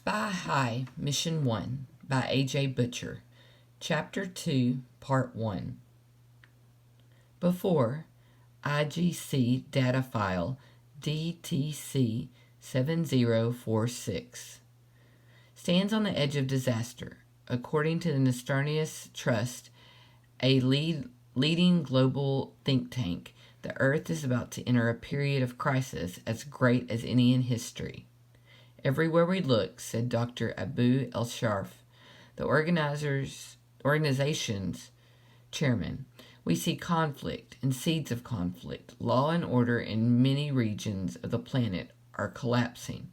High Mission One by A.J. Butcher, Chapter 2, Part 1. Before IGC data file DTC 7046 stands on the edge of disaster. According to the Nestornius Trust, a leading global think tank, the Earth is about to enter a period of crisis as great as any in history. Everywhere we look, said Dr. Abu El-Sharf, the organization's chairman, we see conflict and seeds of conflict. Law and order in many regions of the planet are collapsing,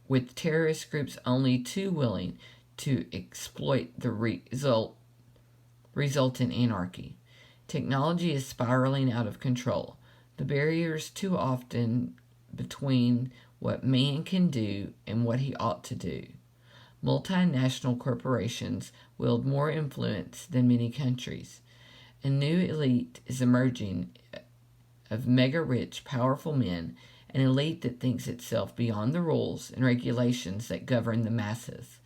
with terrorist groups only too willing to exploit the result in anarchy. Technology is spiraling out of control. The barriers too often between what man can do and what he ought to do. Multinational corporations wield more influence than many countries. A new elite is emerging of mega-rich, powerful men, an elite that thinks itself beyond the rules and regulations that govern the masses.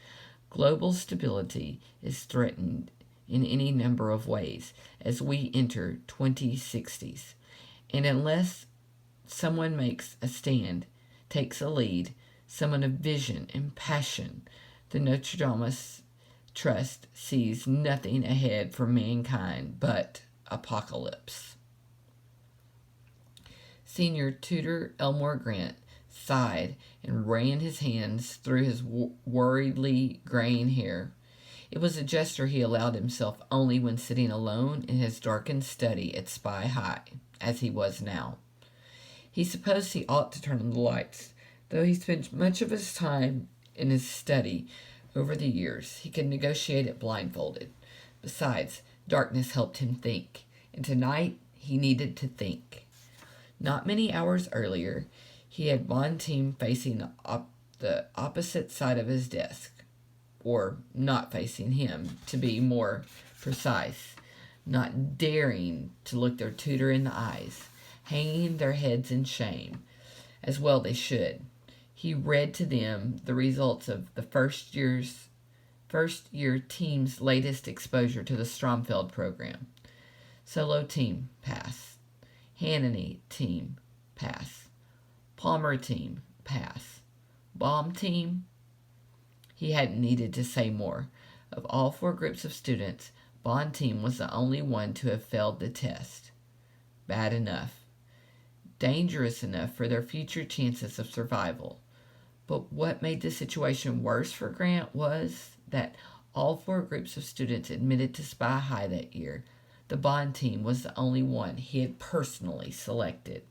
Global stability is threatened in any number of ways as we enter 2060s. And unless someone makes a stand, takes a lead, someone of vision and passion, the Notre Dame Trust sees nothing ahead for mankind but apocalypse. Senior Tutor Elmore Grant sighed and ran his hands through his worriedly graying hair. It was a gesture he allowed himself only when sitting alone in his darkened study at Spy High, as he was now. He supposed he ought to turn on the lights, though he spent much of his time in his study over the years. He could negotiate it blindfolded. Besides, darkness helped him think, and tonight he needed to think. Not many hours earlier, he had Bond team facing the opposite side of his desk, or not facing him, to be more precise, not daring to look their tutor in the eyes, hanging their heads in shame, as well they should. He read to them the results of the first year team's latest exposure to the Stromfeld program. Solo team, pass. Hannity team, pass. Palmer team, pass. Bomb team. He hadn't needed to say more. Of all four groups of students, Bond team was the only one to have failed the test. Bad enough. Dangerous enough for their future chances of survival. But what made the situation worse for Grant was that all four groups of students admitted to Spy High that year, the Bond team was the only one he had personally selected.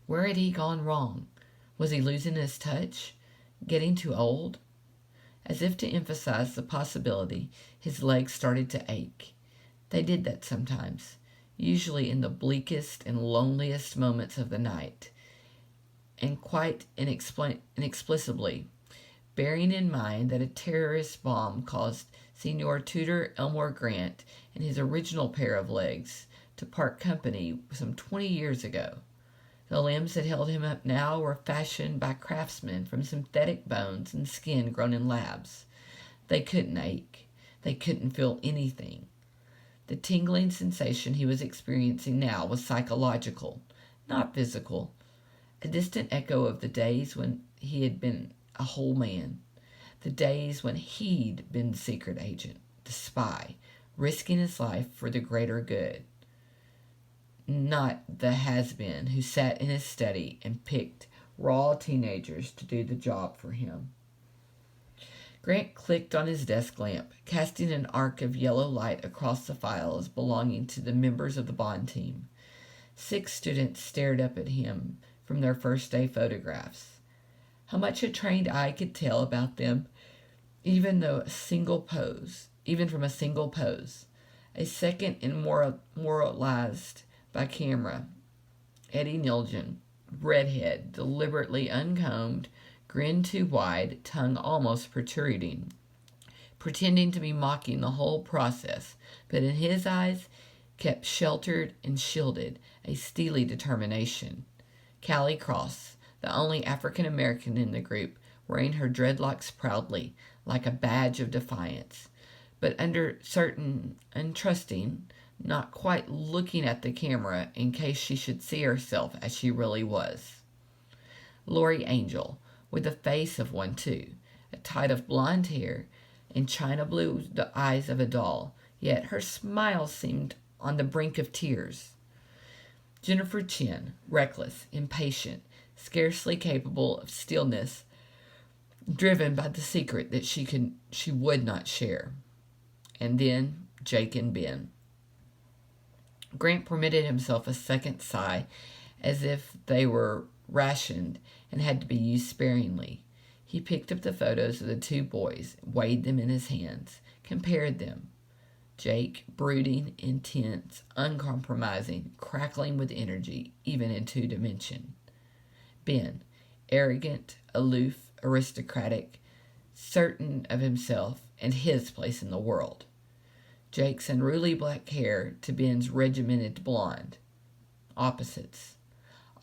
Where had he gone wrong? Was he losing his touch? Getting too old? As if to emphasize the possibility, his legs started to ache. They did that sometimes, usually in the bleakest and loneliest moments of the night, and quite inexplicably, bearing in mind that a terrorist bomb caused Senior Tutor Elmore Grant and his original pair of legs to part company some 20 years ago. The limbs that held him up now were fashioned by craftsmen from synthetic bones and skin grown in labs. They couldn't ache. They couldn't feel anything. The tingling sensation he was experiencing now was psychological, not physical, a distant echo of the days when he had been a whole man, the days when he'd been the secret agent, the spy, risking his life for the greater good. Not the has-been who sat in his study and picked raw teenagers to do the job for him. Grant clicked on his desk lamp, casting an arc of yellow light across the files belonging to the members of the Bond team. 6 students stared up at him from their first day photographs. How much a trained eye could tell about them, even from a single pose. A second immortalized by camera. Eddie Nilgen, redhead, deliberately uncombed, grin too wide, tongue almost protruding, pretending to be mocking the whole process, but in his eyes kept sheltered and shielded a steely determination. Callie Cross, the only African American in the group, wearing her dreadlocks proudly, like a badge of defiance, but uncertain and trusting, not quite looking at the camera in case she should see herself as she really was. Lori Angel, with the face of one too, a tide of blonde hair, and china blue the eyes of a doll, yet her smile seemed on the brink of tears. Jennifer Chin, reckless, impatient, scarcely capable of stillness, driven by the secret that she would not share. And then Jake and Ben. Grant permitted himself a second sigh, as if they were rationed and had to be used sparingly. He picked up the photos of the two boys, weighed them in his hands, compared them. Jake, brooding, intense, uncompromising, crackling with energy, even in two dimension. Ben, arrogant, aloof, aristocratic, certain of himself and his place in the world. Jake's unruly black hair to Ben's regimented blonde. Opposites.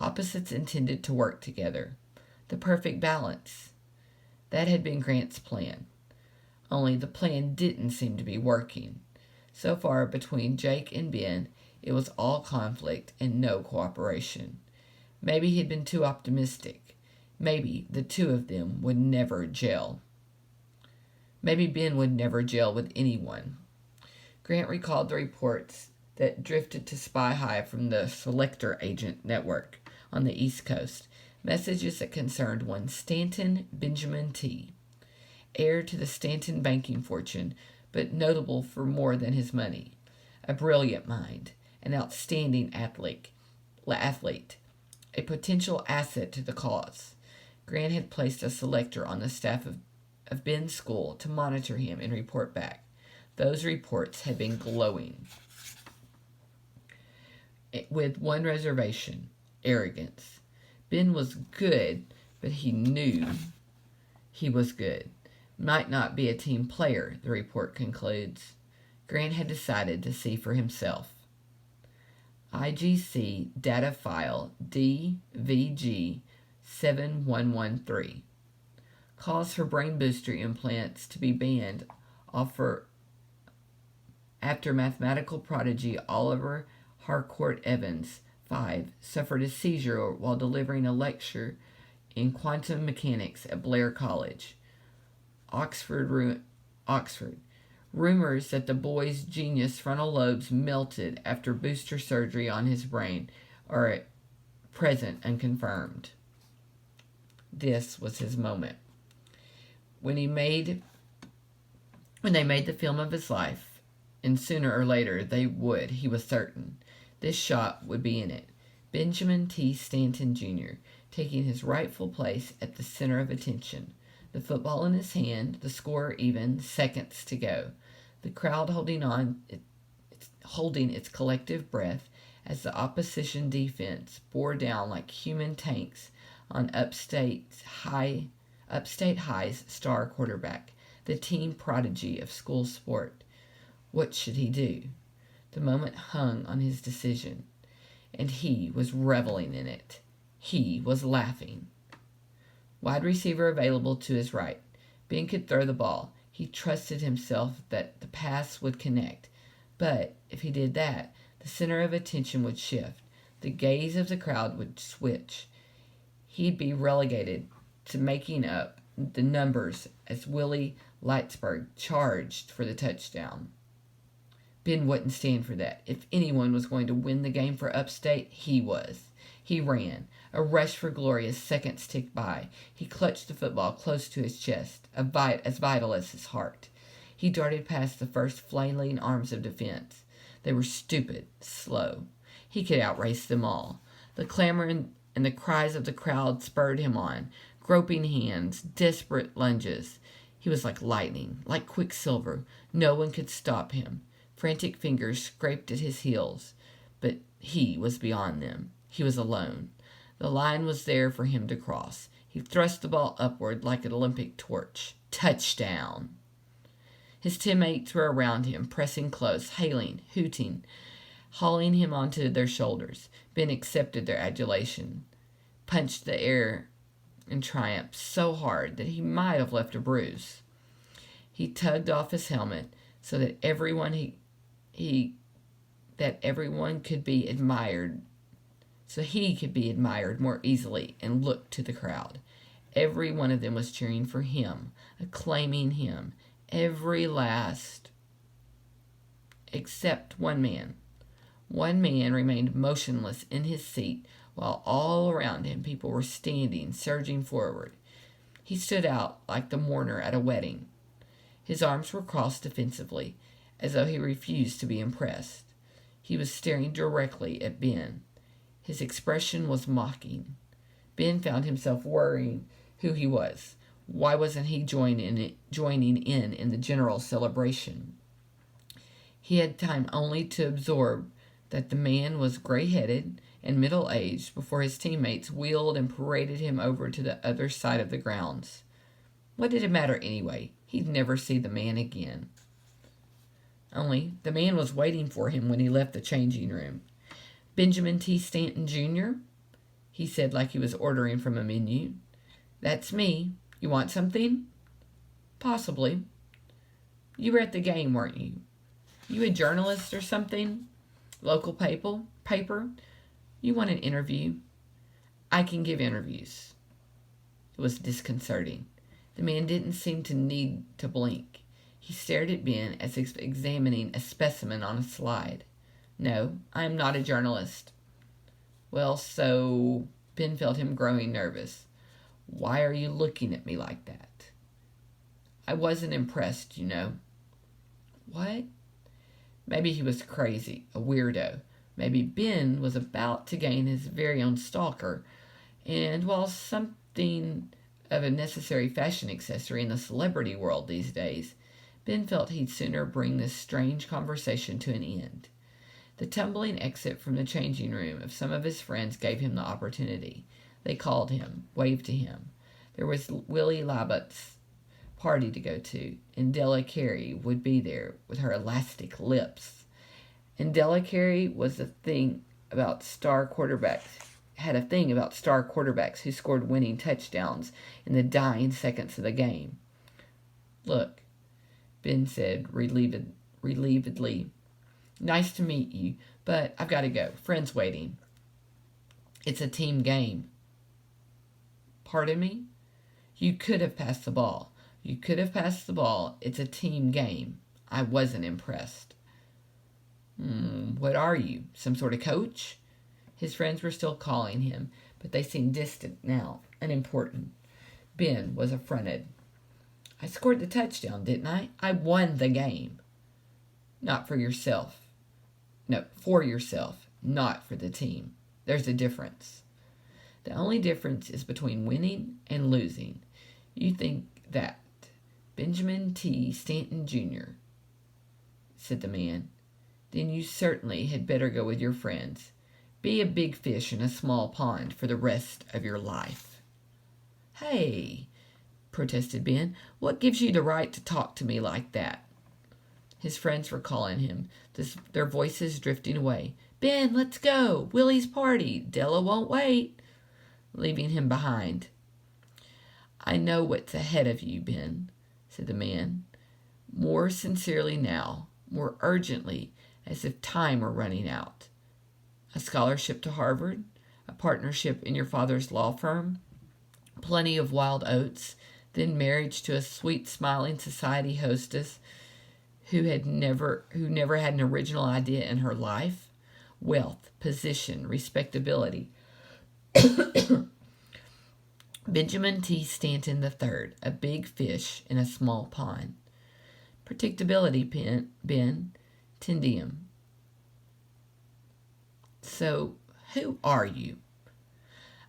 Opposites intended to work together. The perfect balance. That had been Grant's plan. Only the plan didn't seem to be working. So far, between Jake and Ben, it was all conflict and no cooperation. Maybe he'd been too optimistic. Maybe the two of them would never gel. Maybe Ben would never gel with anyone. Grant recalled the reports that drifted to Spy High from the Selector Agent Network on the East Coast, messages that concerned one Stanton Benjamin T., heir to the Stanton banking fortune, but notable for more than his money, a brilliant mind, an outstanding athlete, a potential asset to the cause. Grant had placed a selector on the staff of Ben's school to monitor him and report back. Those reports had been glowing. With one reservation, arrogance. Ben was good, but he knew he was good. Might not be a team player, the report concludes. Grant had decided to see for himself. IGC data file DVG 7113. Calls for brain booster implants to be banned after mathematical prodigy Oliver Harcourt Evans, 5, suffered a seizure while delivering a lecture in quantum mechanics at Blair College, Oxford. Rumors that the boy's genius frontal lobes melted after booster surgery on his brain are at present unconfirmed. This was his moment. When they made the film of his life, and sooner or later they would, he was certain, this shot would be in it. Benjamin T. Stanton, Jr., taking his rightful place at the center of attention. The football in his hand, the score even, seconds to go. The crowd holding its collective breath as the opposition defense bore down like human tanks on Upstate High's star quarterback, the team prodigy of school sport. What should he do? The moment hung on his decision, and he was reveling in it. He was laughing. Wide receiver available to his right. Ben could throw the ball. He trusted himself that the pass would connect. But if he did that, the center of attention would shift. The gaze of the crowd would switch. He'd be relegated to making up the numbers as Willie Lightsberg charged for the touchdown. Ben wouldn't stand for that. If anyone was going to win the game for Upstate, he was. He ran. A rush for glory as seconds ticked by. He clutched the football close to his chest, as vital as his heart. He darted past the first flailing arms of defense. They were stupid, slow. He could outrace them all. The clamor and the cries of the crowd spurred him on. Groping hands, desperate lunges. He was like lightning, like quicksilver. No one could stop him. Frantic fingers scraped at his heels, but he was beyond them. He was alone. The line was there for him to cross. He thrust the ball upward like an Olympic torch. Touchdown! His teammates were around him, pressing close, hailing, hooting, hauling him onto their shoulders. Ben accepted their adulation, punched the air in triumph so hard that he might have left a bruise. He tugged off his helmet so that everyone could be admired, so he could be admired more easily, and looked to the crowd. Every one of them was cheering for him, acclaiming him. Every last, except one man. One man remained motionless in his seat, while all around him people were standing, surging forward. He stood out like the mourner at a wedding. His arms were crossed defensively, as though he refused to be impressed. He was staring directly at Ben. His expression was mocking. Ben found himself worrying who he was. Why wasn't he joining in the general celebration? He had time only to absorb that the man was gray-headed and middle-aged before his teammates wheeled and paraded him over to the other side of the grounds. What did it matter anyway? He'd never see the man again. Only the man was waiting for him when he left the changing room. "Benjamin T. Stanton, Jr.?" he said like he was ordering from a menu. "That's me. You want something?" "Possibly." "You were at the game, weren't you? You a journalist or something? Local paper? You want an interview?" "I can give interviews." It was disconcerting. The man didn't seem to need to blink. He stared at Ben as if examining a specimen on a slide. "No, I am not a journalist." "Well, so..." Ben felt him growing nervous. "Why are you looking at me like that?" "I wasn't impressed, you know." What? Maybe he was crazy, a weirdo. Maybe Ben was about to gain his very own stalker, and while something of a necessary fashion accessory in the celebrity world these days, Ben felt he'd sooner bring this strange conversation to an end. The tumbling exit from the changing room of some of his friends gave him the opportunity. They called him, waved to him. There was Willie Labatt's party to go to, and Della Carey would be there with her elastic lips. And Della Carey was had a thing about star quarterbacks who scored winning touchdowns in the dying seconds of the game. "Look," Ben said relievedly, "nice to meet you, but I've got to go. Friends waiting." "It's a team game." "Pardon me?" You could have passed the ball. It's a team game." I wasn't impressed. What are you, some sort of coach?" His friends were still calling him, but they seemed distant now, unimportant. Ben was affronted. "I scored the touchdown, didn't I? I won the game." "Not for yourself. No, for yourself, not for the team. There's a difference." "The only difference is between winning and losing. You think that, Benjamin T. Stanton, Jr., said the man. Then you certainly had better go with your friends. Be a big fish in a small pond for the rest of your life." "Hey," protested Ben, "what gives you the right to talk to me like that?" His friends were calling him, their voices drifting away. "Ben, let's go. Willie's party. Della won't wait," leaving him behind. "I know what's ahead of you, Ben," said the man, more sincerely now, more urgently, as if time were running out. "A scholarship to Harvard, a partnership in your father's law firm, plenty of wild oats, then marriage to a sweet, smiling society hostess who never had an original idea in her life, wealth, position, respectability." Benjamin T. Stanton III, a big fish in a small pond. Predictability, Ben. Tendium. So, who are you?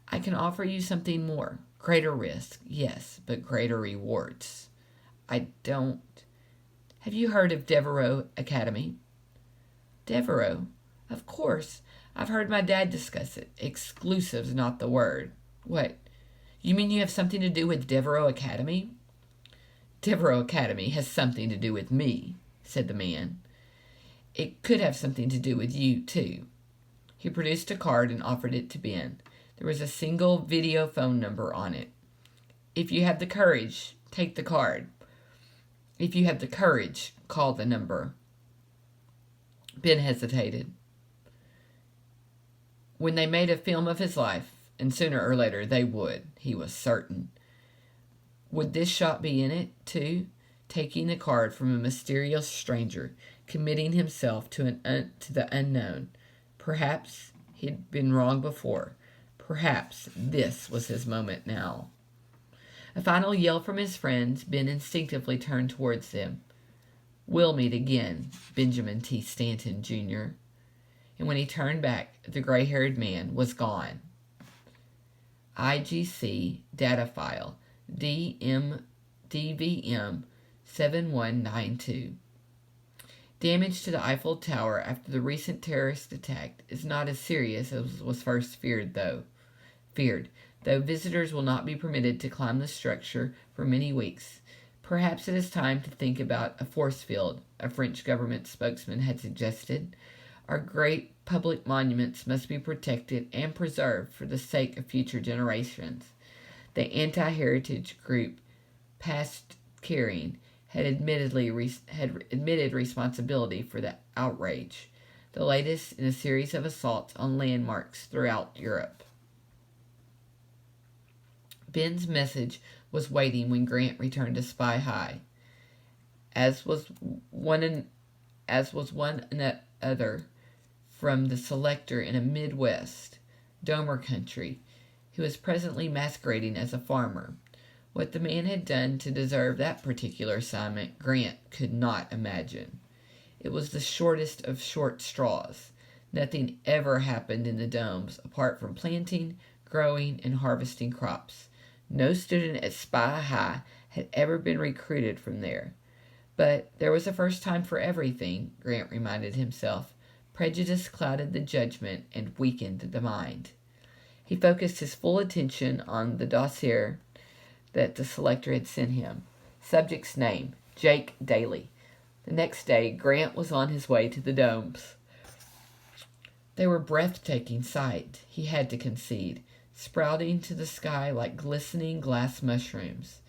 I can offer you something more. Greater risk, yes, but greater rewards. I don't... Have you heard of Devereaux Academy? Devereaux? Of course. I've heard my dad discuss it. Exclusive's not the word. What? You mean you have something to do with Devereaux Academy? Devereaux Academy has something to do with me, said the man. It could have something to do with you, too. He produced a card and offered it to Ben. There was a single video phone number on it. If you have the courage, take the card. If you have the courage, call the number. Ben hesitated. When they made a film of his life, and sooner or later they would, he was certain. Would this shot be in it, too? Taking the card from a mysterious stranger, committing himself to the unknown. Perhaps he'd been wrong before. Perhaps this was his moment now. A final yell from his friends, Ben instinctively turned towards them. We'll meet again, Benjamin T. Stanton, Jr. And when he turned back, the gray-haired man was gone. IGC data file DVM 7192. Damage to the Eiffel Tower after the recent terrorist attack is not as serious as was first feared, though visitors will not be permitted to climb the structure for many weeks. Perhaps it is time to think about a force field, a French government spokesman had suggested. Our great public monuments must be protected and preserved for the sake of future generations. The anti-heritage group, Past Caring, had admitted responsibility for the outrage, the latest in a series of assaults on landmarks throughout Europe. Ben's message was waiting when Grant returned to Spy High, as was one other from the selector in a Midwest Domer country, who was presently masquerading as a farmer. What the man had done to deserve that particular assignment, Grant could not imagine. It was the shortest of short straws. Nothing ever happened in the domes apart from planting, growing, and harvesting crops. No student at Spy High had ever been recruited from there. But there was a first time for everything, Grant reminded himself. Prejudice clouded the judgment and weakened the mind. He focused his full attention on the dossier that the selector had sent him. Subject's name, Jake Daly. The next day, Grant was on his way to the domes. They were breathtaking sight, he had to concede, sprouting to the sky like glistening glass mushrooms.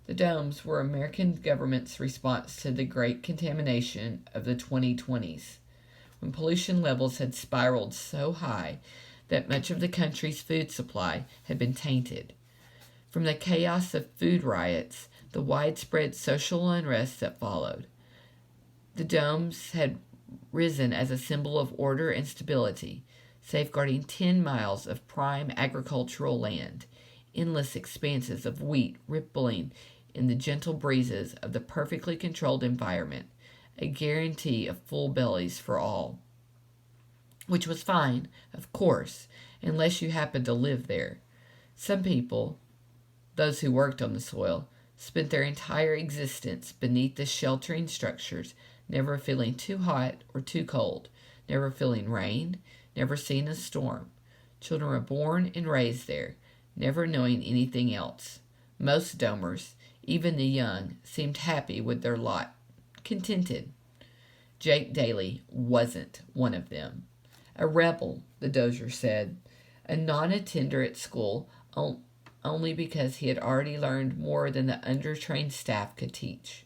The domes were American government's response to the great contamination of the 2020s, when pollution levels had spiraled so high that much of the country's food supply had been tainted. From the chaos of food riots, the widespread social unrest that followed, the domes had risen as a symbol of order and stability, safeguarding 10 miles of prime agricultural land, endless expanses of wheat rippling in the gentle breezes of the perfectly controlled environment, a guarantee of full bellies for all. Which was fine, of course, unless you happened to live there. Some people, those who worked on the soil, spent their entire existence beneath the sheltering structures, never feeling too hot or too cold, never feeling rain, never seeing a storm. Children were born and raised there, never knowing anything else. Most domers, even the young, seemed happy with their lot, contented. Jake Daly wasn't one of them. A rebel, the dozier said, a non-attender at school only because he had already learned more than the undertrained staff could teach.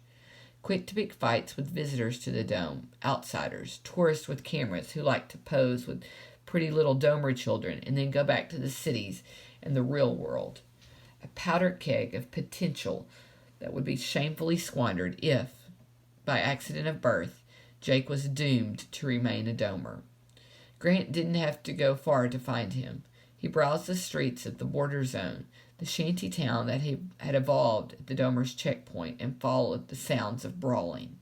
Quick to pick fights with visitors to the dome, outsiders, tourists with cameras who liked to pose with pretty little domer children and then go back to the cities and the real world. A powder keg of potential that would be shamefully squandered if, by accident of birth, Jake was doomed to remain a domer. Grant didn't have to go far to find him. He browsed the streets of the border zone, the shanty town that had evolved at the Domer's checkpoint, and followed the sounds of brawling.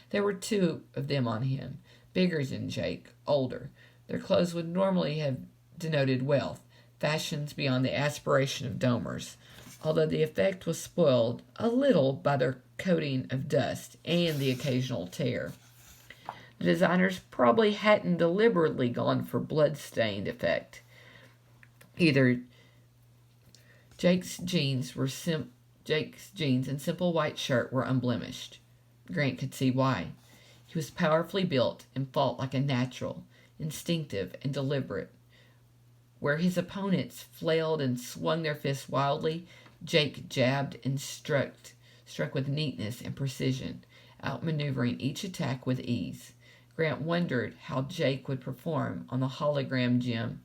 There were two of them on him, bigger than Jake, older. Their clothes would normally have denoted wealth, fashions beyond the aspiration of Domers, although the effect was spoiled a little by their coating of dust and the occasional tear. The designers probably hadn't deliberately gone for blood-stained effect. Either Jake's jeans and simple white shirt were unblemished. Grant could see why. He was powerfully built and fought like a natural, instinctive and deliberate. Where his opponents flailed and swung their fists wildly, Jake jabbed and struck with neatness and precision, outmaneuvering each attack with ease. Grant wondered how Jake would perform on the hologym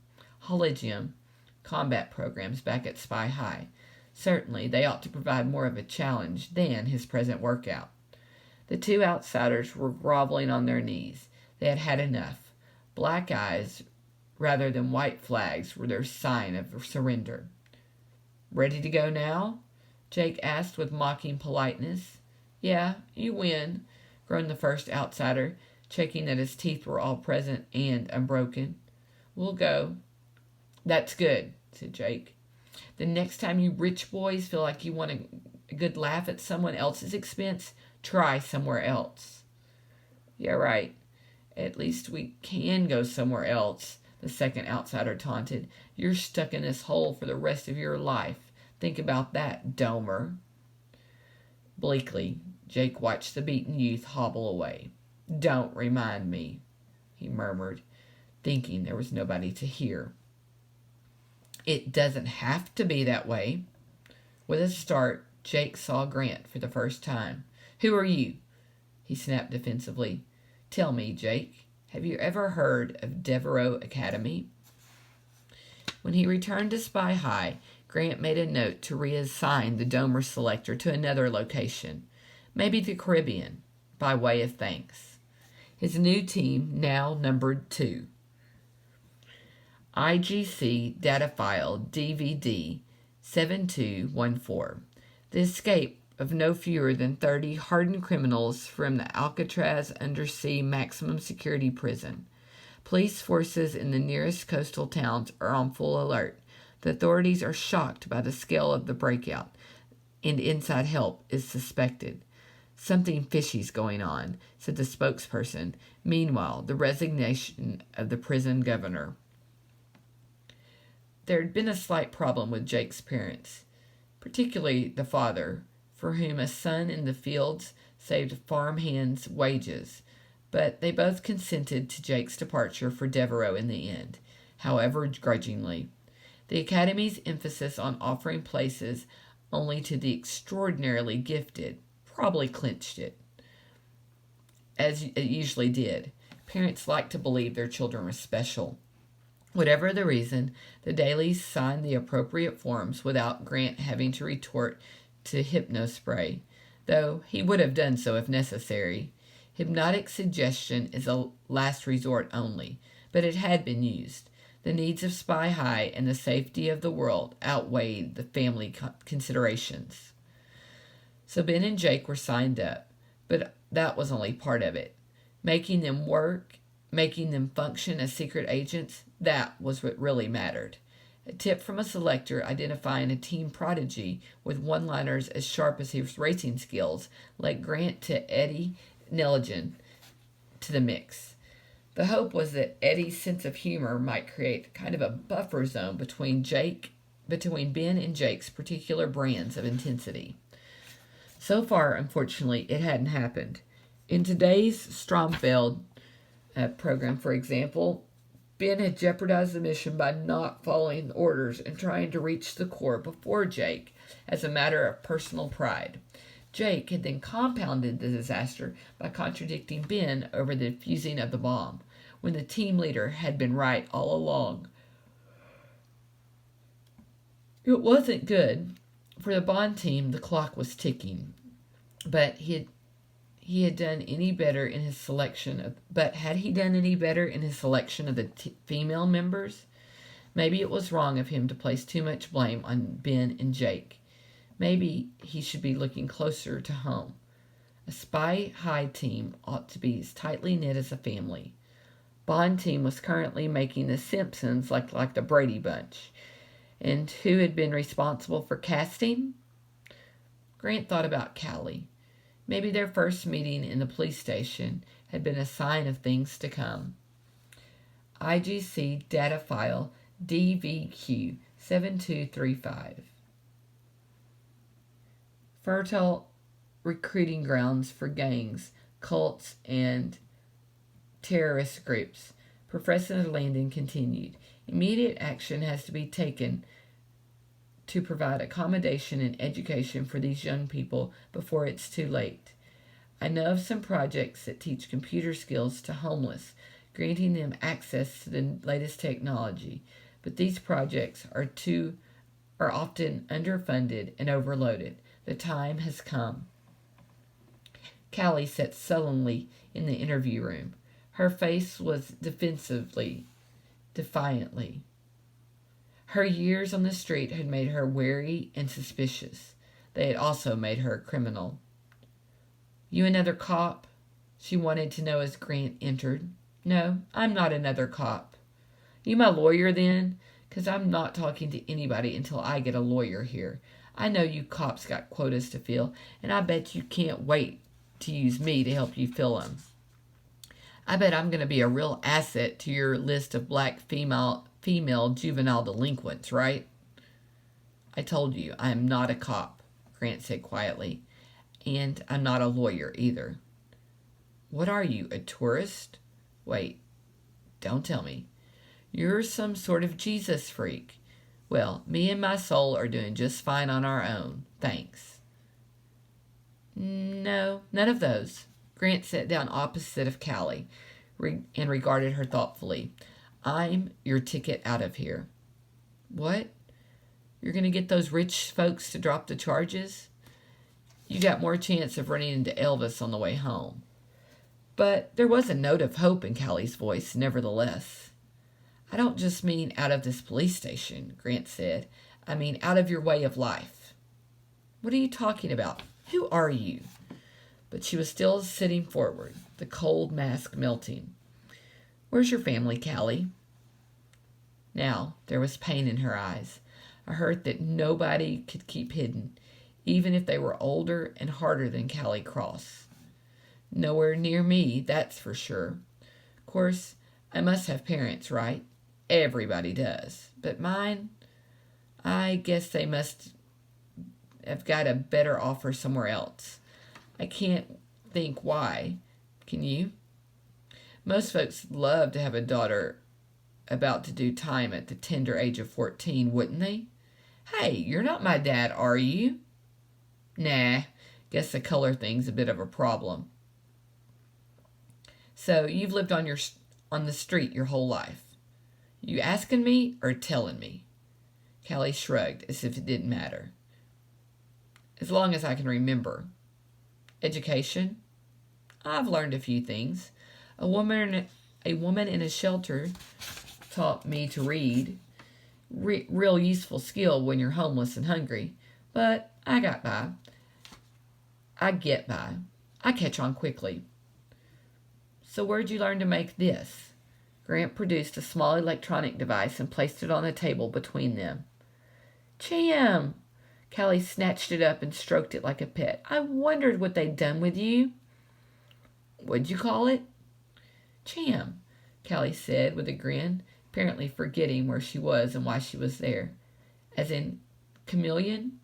combat programs back at Spy High. Certainly, they ought to provide more of a challenge than his present workout. The two outsiders were groveling on their knees. They had had enough. Black eyes, rather than white flags, were their sign of surrender. "Ready to go now?" Jake asked with mocking politeness. "Yeah, you win," groaned the first outsider, checking that his teeth were all present and unbroken. "We'll go." "That's good," said Jake. "The next time you rich boys feel like you want a good laugh at someone else's expense, try somewhere else." "Yeah, right. At least we can go somewhere else," the second outsider taunted. "You're stuck in this hole for the rest of your life. Think about that, Domer." Bleakly, Jake watched the beaten youth hobble away. "Don't remind me," he murmured, thinking there was nobody to hear. "It doesn't have to be that way." With a start, Jake saw Grant for the first time. "Who are you?" he snapped defensively. "Tell me, Jake, have you ever heard of Devereaux Academy?" When he returned to Spy High, Grant made a note to reassign the Domer selector to another location, maybe the Caribbean, by way of thanks. His new team now numbered 2. IGC data file DVD 7214. The escape of no fewer than 30 hardened criminals from the Alcatraz undersea maximum security prison. Police forces in the nearest coastal towns are on full alert. The authorities are shocked by the scale of the breakout, and inside help is suspected. "Something fishy's going on," said the spokesperson. Meanwhile, the resignation of the prison governor. There had been a slight problem with Jake's parents, particularly the father, for whom a son in the fields saved farmhands' wages, but they both consented to Jake's departure for Devereaux in the end, however grudgingly. The Academy's emphasis on offering places only to the extraordinarily gifted probably clinched it, as it usually did. Parents like to believe their children were special. Whatever the reason, the dailies signed the appropriate forms without Grant having to retort to hypnospray, though he would have done so if necessary. Hypnotic suggestion is a last resort only, but it had been used. The needs of Spy High and the safety of the world outweighed the family considerations. So Ben and Jake were signed up, but that was only part of it. Making them work, making them function as secret agents, that was what really mattered. A tip from a selector identifying a teen prodigy with one-liners as sharp as his racing skills led Grant to Eddie Nelligan to the mix. The hope was that Eddie's sense of humor might create kind of a buffer zone between Ben and Jake's particular brands of intensity. So far, unfortunately, it hadn't happened. In today's Stromfeld program, for example, Ben had jeopardized the mission by not following orders and trying to reach the core before Jake as a matter of personal pride. Jake had then compounded the disaster by contradicting Ben over the defusing of the bomb, when the team leader had been right all along. It wasn't good. For the Bond team, the clock was ticking, but had he done any better in his selection of the female members? Maybe it was wrong of him to place too much blame on Ben and Jake. Maybe he should be looking closer to home. A Spy High team ought to be as tightly knit as a family. Bond team was currently making the Simpsons like the Brady Bunch. And who had been responsible for casting? Grant thought about Callie. Maybe their first meeting in the police station had been a sign of things to come. IGC data file DVQ 7235. Fertile recruiting grounds for gangs, cults, and terrorist groups. Professor Landon continued. Immediate action has to be taken to provide accommodation and education for these young people before it's too late. I know of some projects that teach computer skills to homeless, granting them access to the latest technology, but these projects are often underfunded and overloaded. The time has come. Callie sat sullenly in the interview room. Her face was defiantly. Her years on the street had made her wary and suspicious. They had also made her a criminal. You another cop? She wanted to know as Grant entered. No, I'm not another cop. You my lawyer then? 'Cause I'm not talking to anybody until I get a lawyer here. I know you cops got quotas to fill, and I bet you can't wait to use me to help you fill them. I bet I'm going to be a real asset to your list of black female juvenile delinquents, right? I told you, I am not a cop, Grant said quietly, and I'm not a lawyer either. What are you, a tourist? Wait, don't tell me. You're some sort of Jesus freak. Well, me and my soul are doing just fine on our own, thanks. No, none of those. Grant sat down opposite of Callie and regarded her thoughtfully. I'm your ticket out of here. What? You're going to get those rich folks to drop the charges? You got more chance of running into Elvis on the way home. But there was a note of hope in Callie's voice, nevertheless. I don't just mean out of this police station, Grant said. I mean out of your way of life. What are you talking about? Who are you? But she was still sitting forward, the cold mask melting. Where's your family, Callie? Now there was pain in her eyes, a hurt that nobody could keep hidden, even if they were older and harder than Callie Cross. Nowhere near me, that's for sure. Of course, I must have parents, right? Everybody does. But mine, I guess they must have got a better offer somewhere else. I can't think why. Can you? Most folks love to have a daughter about to do time at the tender age of 14, wouldn't they? Hey, you're not my dad, are you? Nah, guess the color thing's a bit of a problem. So you've lived on the street your whole life. You asking me or telling me? Callie shrugged as if it didn't matter. As long as I can remember. Education? I've learned a few things. A woman in a shelter taught me to read. Real useful skill when you're homeless and hungry. But I got by. I get by. I catch on quickly. So where'd you learn to make this? Grant produced a small electronic device and placed it on the table between them. Cham! Callie snatched it up and stroked it like a pet. I wondered what they'd done with you. What'd you call it? Cham, Callie said with a grin, apparently forgetting where she was and why she was there. As in, chameleon?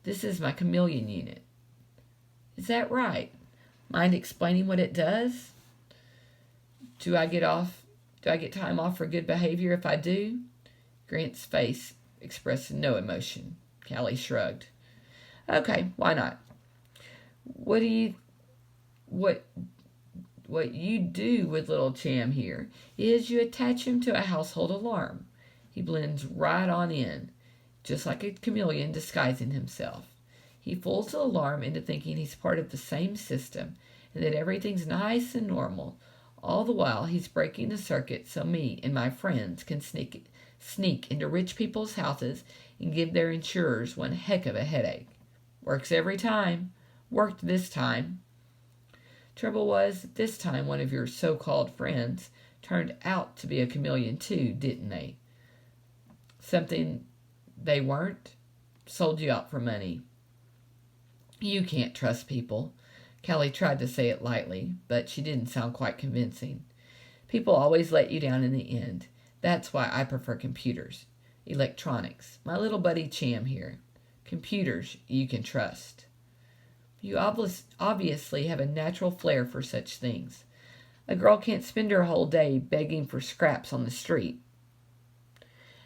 This is my chameleon unit. Is that right? Mind explaining what it does? Do I get time off for good behavior if I do? Grant's face expressed no emotion. Callie shrugged. Okay, why not? What you do with little Cham here is you attach him to a household alarm. He blends right on in, just like a chameleon disguising himself. He fools the alarm into thinking he's part of the same system and that everything's nice and normal. All the while, he's breaking the circuit so me and my friends can sneak into rich people's houses and give their insurers one heck of a headache. Works every time. Worked this time. Trouble was, this time one of your so-called friends turned out to be a chameleon too, didn't they? Something they weren't? Sold you out for money. You can't trust people. Callie tried to say it lightly, but she didn't sound quite convincing. People always let you down in the end. That's why I prefer computers. Electronics. My little buddy Cham here. Computers you can trust. You obviously have a natural flair for such things. A girl can't spend her whole day begging for scraps on the street.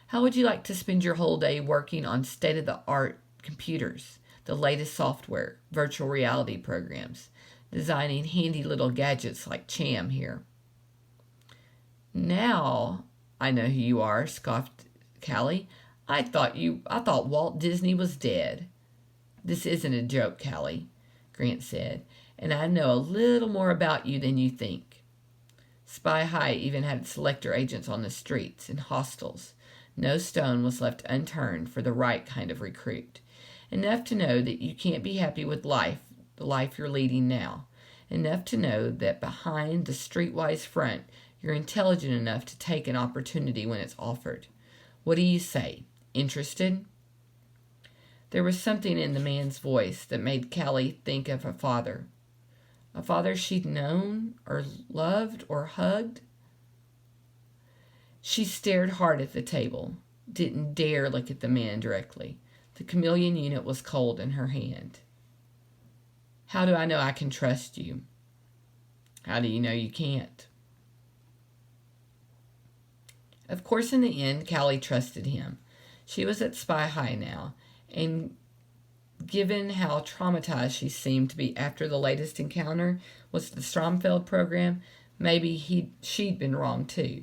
How would you like to spend your whole day working on state-of-the-art computers, the latest software, virtual reality programs, designing handy little gadgets like Cham here? Now I know who you are, scoffed Callie. I thought Walt Disney was dead. This isn't a joke, Callie, Grant said, and I know a little more about you than you think. Spy High even had selector agents on the streets and hostels. No stone was left unturned for the right kind of recruit. Enough to know that you can't be happy with life, the life you're leading now. Enough to know that behind the streetwise front, you're intelligent enough to take an opportunity when it's offered. What do you say? Interested? There was something in the man's voice that made Callie think of her father. A father she'd known or loved or hugged. She stared hard at the table, didn't dare look at the man directly. The chameleon unit was cold in her hand. How do I know I can trust you? How do you know you can't? Of course, in the end, Callie trusted him. She was at Spy High now, and given how traumatized she seemed to be after the latest encounter with the Stromfeld program, maybe she'd been wrong too.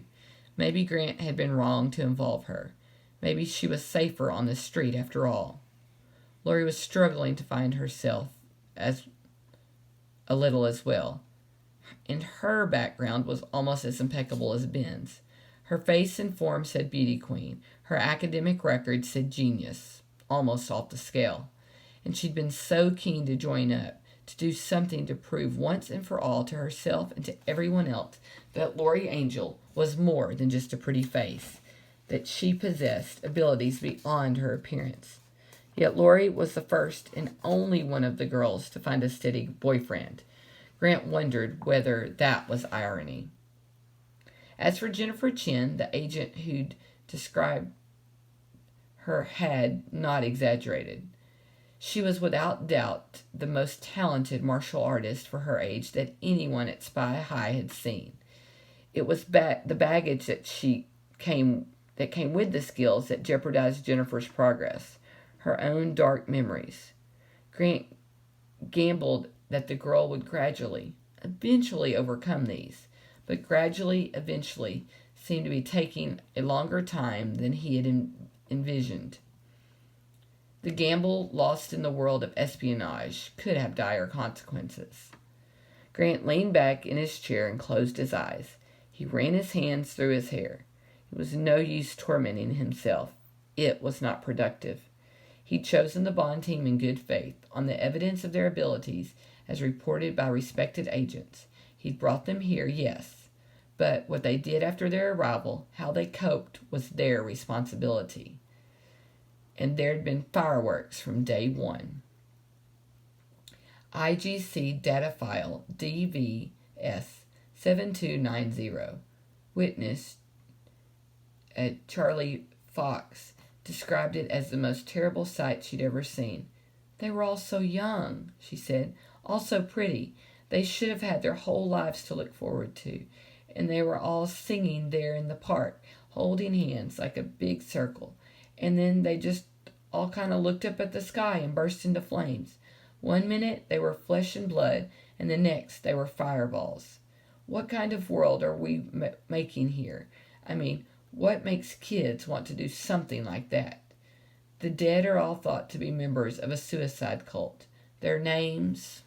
Maybe Grant had been wrong to involve her. Maybe she was safer on the street after all. Lori was struggling to find herself as a little as well. And her background was almost as impeccable as Ben's. Her face and form said beauty queen. Her academic record said genius, almost off the scale. And she'd been so keen to join up, to do something to prove once and for all to herself and to everyone else that Lori Angel was more than just a pretty face, that she possessed abilities beyond her appearance. Yet Lori was the first and only one of the girls to find a steady boyfriend. Grant wondered whether that was irony. As for Jennifer Chin, the agent who'd described her had not exaggerated. She was without doubt the most talented martial artist for her age that anyone at Spy High had seen. It was the baggage that came with the skills that jeopardized Jennifer's progress, her own dark memories. Grant gambled that the girl would eventually overcome these, but eventually seemed to be taking a longer time than he had envisioned. The gamble lost in the world of espionage could have dire consequences. Grant leaned back in his chair and closed his eyes. He ran his hands through his hair. It was no use tormenting himself. It was not productive. He'd chosen the Bond team in good faith, on the evidence of their abilities as reported by respected agents. He'd brought them here, yes, but what they did after their arrival, how they coped, was their responsibility. And there'd been fireworks from day one. IGC data file DVS 7290. Witness Charlie Fox described it as the most terrible sight she'd ever seen. They were all so young, she said, all so pretty. They should have had their whole lives to look forward to. And they were all singing there in the park, holding hands like a big circle. And then they just all kind of looked up at the sky and burst into flames. One minute they were flesh and blood, and the next they were fireballs. What kind of world are we making here? I mean, what makes kids want to do something like that? The dead are all thought to be members of a suicide cult. Their names,